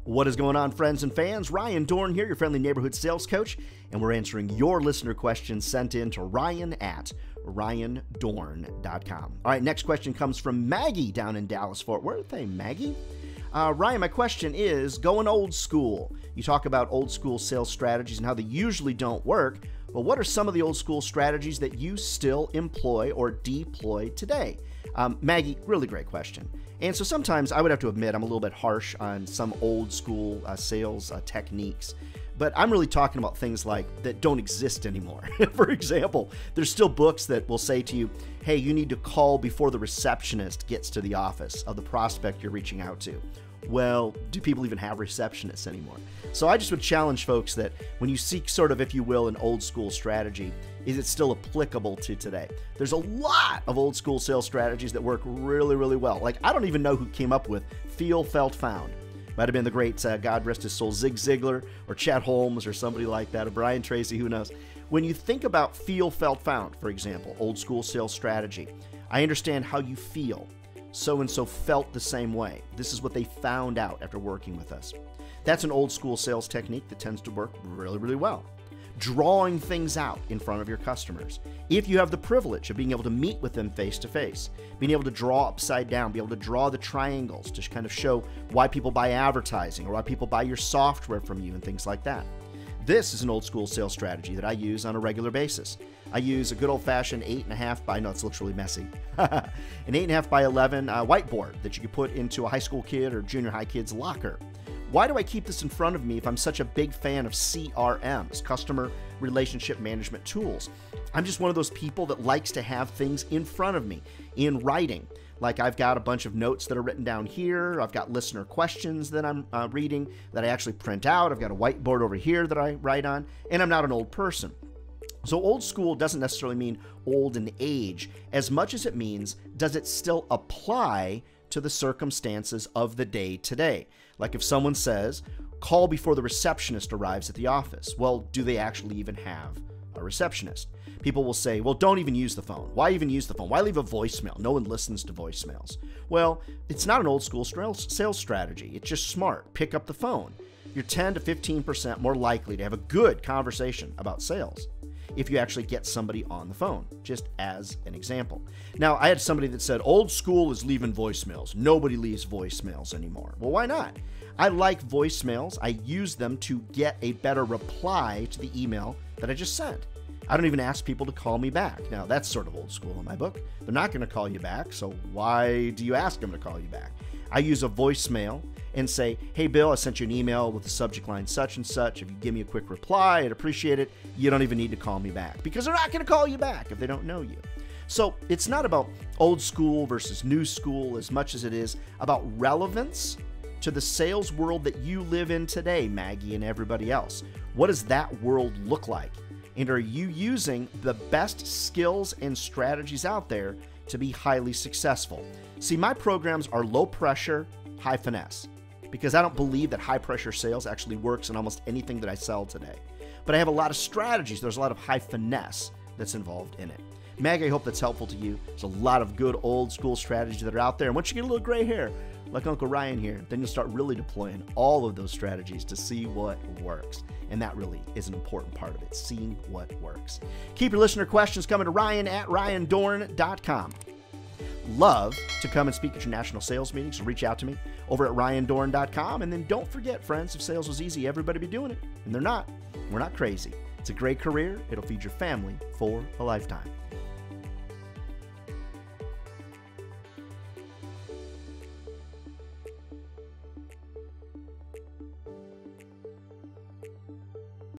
What is going on, friends and fans? Ryan Dohrn here, your friendly neighborhood sales coach, and we're answering your listener questions sent in to ryan@ryandohrn.com. All right, next question comes from Maggie down in Dallas-Fort Worth. Hey, Maggie. Ryan, my question is, going old school. You talk about old school sales strategies and how they usually don't work, but what are some of the old school strategies that you still employ or deploy today? Maggie, really great question. And so sometimes I would have to admit I'm a little bit harsh on some old school sales techniques, but I'm really talking about things like that don't exist anymore. For example, there's still books that will say to you, hey, you need to call before the receptionist gets to the office of the prospect you're reaching out to. Well, do people even have receptionists anymore? So I just would challenge folks that when you seek sort of, if you will, an old school strategy, is it still applicable to today? There's a lot of old school sales strategies that work really, really well. Like, I don't even know who came up with feel, felt, found. Might have been the great, God rest his soul, Zig Ziglar or Chet Holmes or somebody like that, or Brian Tracy, who knows. When you think about feel, felt, found, for example, old school sales strategy, I understand how you feel. So-and-so felt the same way. This is what they found out after working with us. That's an old school sales technique that tends to work really, really well. Drawing things out in front of your customers. If you have the privilege of being able to meet with them face to face, being able to draw upside down, be able to draw the triangles to kind of show why people buy advertising or why people buy your software from you and things like that. This is an old school sales strategy that I use on a regular basis. I use a good old-fashioned 8.5 by, no, it looks really messy, an 8.5 by 11 whiteboard that you could put into a high school kid or junior high kid's locker. Why do I keep this in front of me if I'm such a big fan of CRMs, customer relationship management tools? I'm just one of those people that likes to have things in front of me in writing. Like, I've got a bunch of notes that are written down here. I've got listener questions that I'm reading that I actually print out. I've got a whiteboard over here that I write on, and I'm not an old person. So old school doesn't necessarily mean old in age as much as it means, does it still apply to the circumstances of the day today? Like if someone says, call before the receptionist arrives at the office. Well, do they actually even have a receptionist? People will say, well, don't even use the phone. Why even use the phone? Why leave a voicemail? No one listens to voicemails. Well, it's not an old school sales strategy. It's just smart. Pick up the phone. You're 10 to 15% more likely to have a good conversation about sales if you actually get somebody on the phone, just as an example. Now, I had somebody that said, old school is leaving voicemails. Nobody leaves voicemails anymore. Well, why not? I like voicemails. I use them to get a better reply to the email that I just sent. I don't even ask people to call me back. Now, that's sort of old school in my book. They're not going to call you back, so why do you ask them to call you back? I use a voicemail and say, hey, Bill, I sent you an email with the subject line such and such. If you give me a quick reply, I'd appreciate it. You don't even need to call me back because they're not going to call you back if they don't know you. So it's not about old school versus new school as much as it is about relevance to the sales world that you live in today, Maggie and everybody else. What does that world look like? And are you using the best skills and strategies out there to be highly successful? See, my programs are low pressure, high finesse, because I don't believe that high pressure sales actually works in almost anything that I sell today. But I have a lot of strategies. There's a lot of high finesse that's involved in it. Maggie, I hope that's helpful to you. There's a lot of good old school strategies that are out there. And once you get a little gray hair, like Uncle Ryan here, then you'll start really deploying all of those strategies to see what works. And that really is an important part of it, seeing what works. Keep your listener questions coming to ryan@ryandohrn.com. Love to come and speak at your national sales meetings, so reach out to me over at ryandohrn.com. And then don't forget, friends, if sales was easy, everybody be doing it. And they're not. We're not crazy. It's a great career. It'll feed your family for a lifetime.